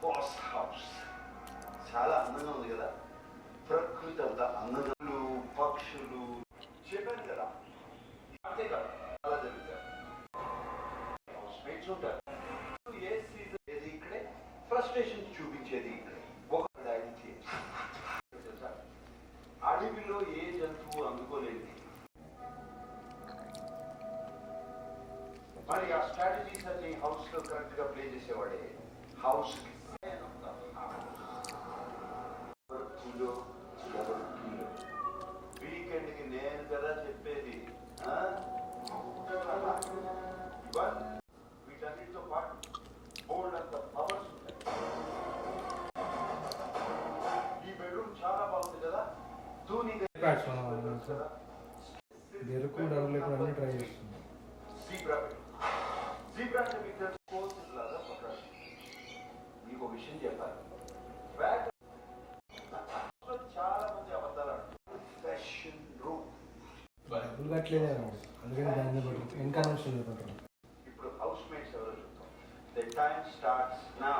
Boss house చాలా అందంగా ఉంది కదా. ప్రకృతి అంతా అందంగా, పక్షులు చెప్పాను కదా. అంతేకాదు చాలా జరుగుతారు. హౌస్ మేట్స్ ఉంటారు. ఏ సీజన్ ఏది ఇక్కడే, ఫ్రస్ట్రేషన్ చూపించేది ఇక్కడే. ఒక అడవిలో ఏ జంతువు అందుకోలేదు. మరి ఆ స్ట్రాటజీస్ అన్ని హౌస్ లో కరెక్ట్ గా ప్లే చేసేవాడే హౌస్ వీకెండ్ కి నేను కదా చెప్పేది. వీటన్నిటితో పాటు బోల్డ్ అంత పవర్స్ ఉంటాయి. ఈ బెడ్రూమ్ చాలా బాగుంది కదా. ట్రై చేస్తుంది. మీకు విషయం చెప్పాలి. చాలా మంది అబద్ధాలు ఫ్యాషన్ రూమ్ డబ్బులు కట్టలేదే అందుకని దాన్ని ఇన్కమ్ వస్తుంది. ఇప్పుడు హౌస్ మేట్స్ ఎవరో చూద్దాం. The time starts now.